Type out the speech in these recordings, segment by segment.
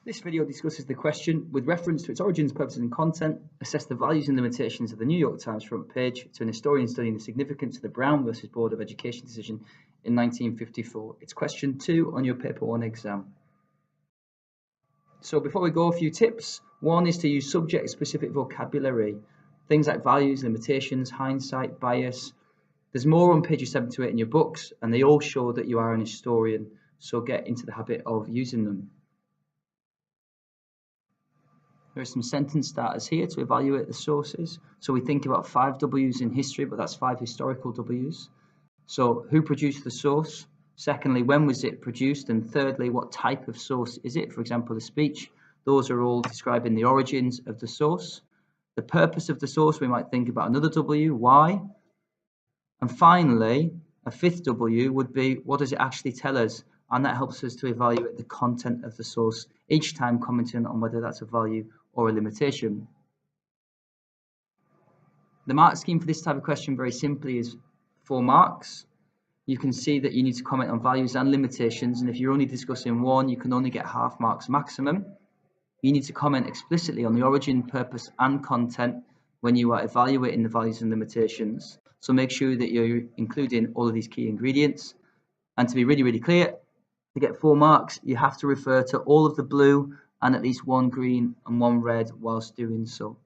This video discusses the question, with reference to its origins, purposes and content, assess the values and limitations of the New York Times front page to an historian studying the significance of the Brown versus Board of Education decision in 1954. It's question 2 on your paper 1 exam. So before we go, a few tips. One is to use subject-specific vocabulary, things like values, limitations, hindsight, bias. There's more on pages 7 to 8 in your books, and they all show that you are an historian, so get into the habit of using them. There are some sentence starters here to evaluate the sources. So we think about 5 W's in history, but that's 5 historical W's. So who produced the source? Secondly, when was it produced? And thirdly, what type of source is it? For example, a speech. Those are all describing the origins of the source. The purpose of the source, we might think about another W, why? And finally, a 5th W would be, what does it actually tell us? And that helps us to evaluate the content of the source, each time commenting on whether that's a value or a limitation. The mark scheme for this type of question very simply is 4 marks. You can see that you need to comment on values and limitations, and if you're only discussing one, you can only get half marks maximum. You need to comment explicitly on the origin, purpose and content when you are evaluating the values and limitations. So make sure that you're including all of these key ingredients. And to be really clear, to get 4 marks, you have to refer to all of the blue and at least 1 green and 1 red whilst doing so.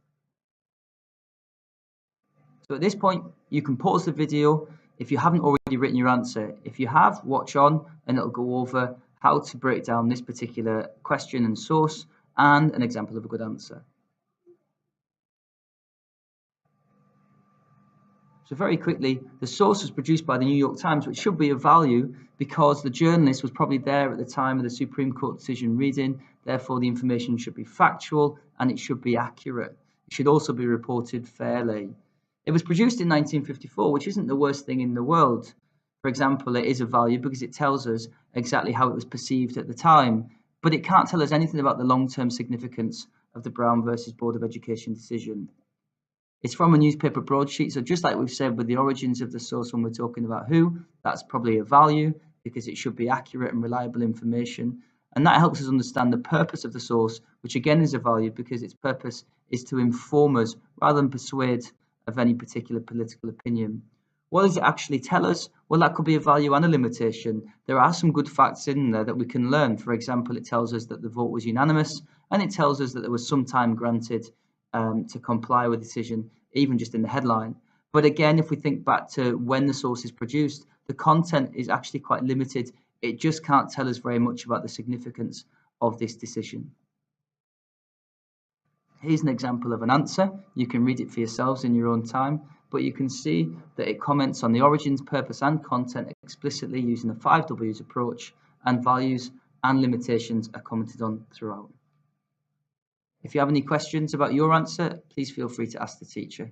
So at this point, you can pause the video if you haven't already written your answer. If you have, watch on and it'll go over how to break down this particular question and source and an example of a good answer. So very quickly, the source was produced by the New York Times, which should be of value because the journalist was probably there at the time of the Supreme Court decision reading. Therefore, the information should be factual and it should be accurate. It should also be reported fairly. It was produced in 1954, which isn't the worst thing in the world. For example, it is of value because it tells us exactly how it was perceived at the time, but it can't tell us anything about the long-term significance of the Brown versus Board of Education decision. It's from a newspaper broadsheet, so just like we've said with the origins of the source when we're talking about who, that's probably a value because it should be accurate and reliable information. And that helps us understand the purpose of the source, which again is a value because its purpose is to inform us rather than persuade of any particular political opinion. What does it actually tell us? Well, that could be a value and a limitation. There are some good facts in there that we can learn. For example, it tells us that the vote was unanimous, and it tells us that there was some time granted to comply with the decision, even just in the headline. But again, if we think back to when the source is produced, the content is actually quite limited. It just can't tell us very much about the significance of this decision. Here's an example of an answer. You can read it for yourselves in your own time, but you can see that it comments on the origins, purpose and content explicitly using the 5 W's approach, and values and limitations are commented on throughout. If you have any questions about your answer, please feel free to ask the teacher.